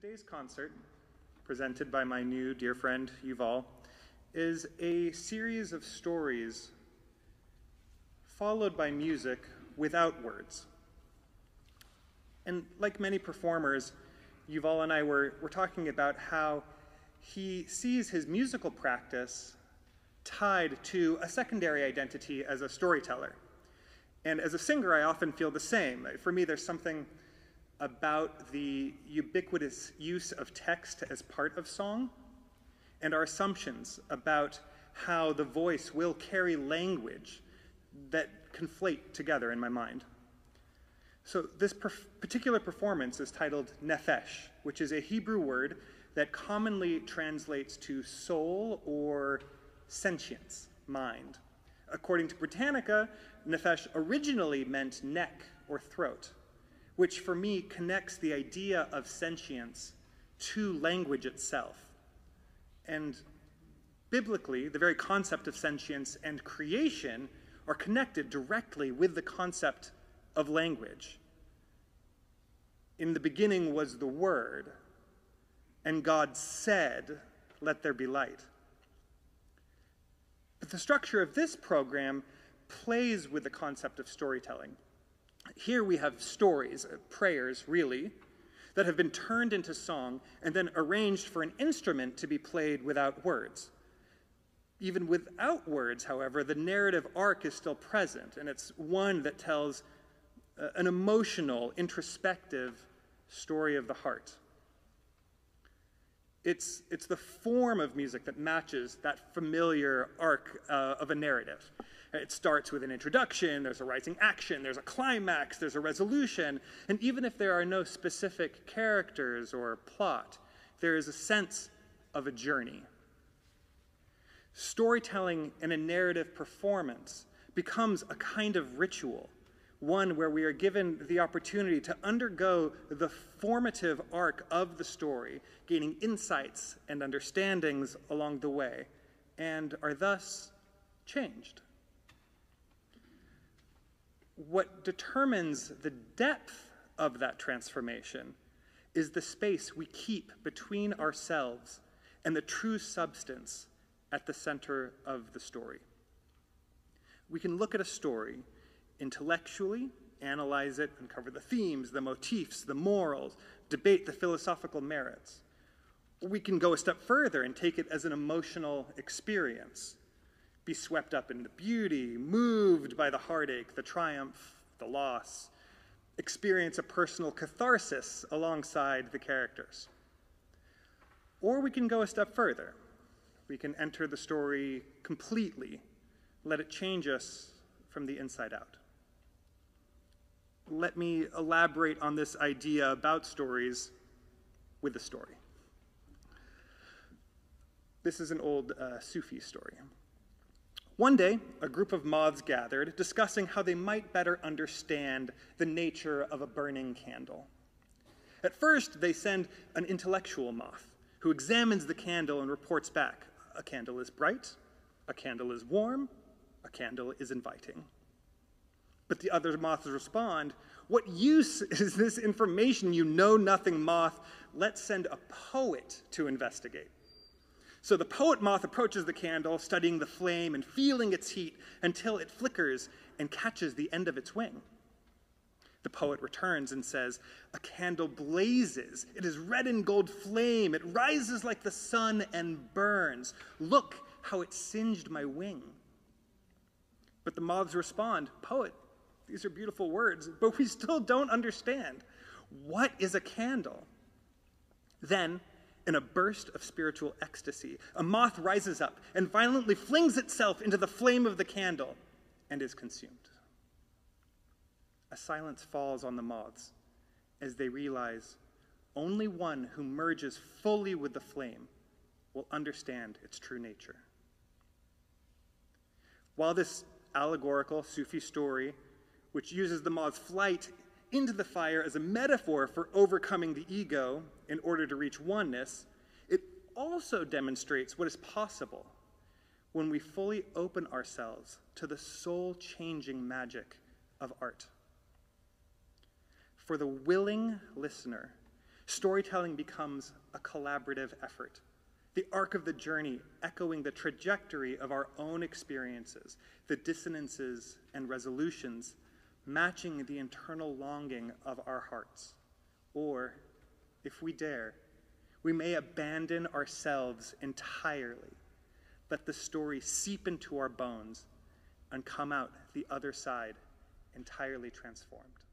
Today's concert, presented by my new dear friend Yuval, is a series of stories followed by music without words. And like many performers, Yuval and I were talking about how he sees his musical practice tied to a secondary identity as a storyteller. And as a singer, I often feel the same. For me, there's something about the ubiquitous use of text as part of song and our assumptions about how the voice will carry language that conflate together in my mind. So this particular performance is titled Nefesh, which is a Hebrew word that commonly translates to soul or sentience, mind. According to Britannica, Nefesh originally meant neck or throat, which for me connects the idea of sentience to language itself. And biblically, the very concept of sentience and creation are connected directly with the concept of language. In the beginning was the Word, and God said, "Let there be light." But the structure of this program plays with the concept of storytelling. Here we have stories, prayers really, that have been turned into song and then arranged for an instrument to be played without words. Even without words, however, the narrative arc is still present, and it's one that tells an emotional, introspective story of the heart. It's the form of music that matches that familiar arc of a narrative. It starts with an introduction, there's a rising action, there's a climax, there's a resolution, and even if there are no specific characters or plot, there is a sense of a journey. Storytelling in a narrative performance becomes a kind of ritual, one where we are given the opportunity to undergo the formative arc of the story, gaining insights and understandings along the way, and are thus changed. What determines the depth of that transformation is the space we keep between ourselves and the true substance at the center of the story. We can look at a story intellectually, analyze it, uncover the themes, the motifs, the morals, debate the philosophical merits. Or we can go a step further and take it as an emotional experience, be swept up in the beauty, moved by the heartache, the triumph, the loss, experience a personal catharsis alongside the characters. Or we can go a step further. We can enter the story completely, let it change us from the inside out. Let me elaborate on this idea about stories with a story. This is an old Sufi story. One day, a group of moths gathered, discussing how they might better understand the nature of a burning candle. At first, they send an intellectual moth, who examines the candle and reports back. A candle is bright, a candle is warm, a candle is inviting. But the other moths respond, "What use is this information, you know-nothing moth? Let's send a poet to investigate." So the poet moth approaches the candle, studying the flame and feeling its heat until it flickers and catches the end of its wing. The poet returns and says, "A candle blazes. It is red and gold flame. It rises like the sun and burns. Look how it singed my wing." But the moths respond, "Poet, these are beautiful words, but we still don't understand. What is a candle?" Then, in a burst of spiritual ecstasy, a moth rises up and violently flings itself into the flame of the candle and is consumed. A silence falls on the moths as they realize only one who merges fully with the flame will understand its true nature. While this allegorical Sufi story, which uses the moth's flight into the fire as a metaphor for overcoming the ego in order to reach oneness, it also demonstrates what is possible when we fully open ourselves to the soul-changing magic of art. For the willing listener, Storytelling becomes a collaborative effort, the arc of the journey echoing the trajectory of our own experiences, the dissonances and resolutions matching the internal longing of our hearts. Or, if we dare, we may abandon ourselves entirely, let the story seep into our bones, and come out the other side entirely transformed.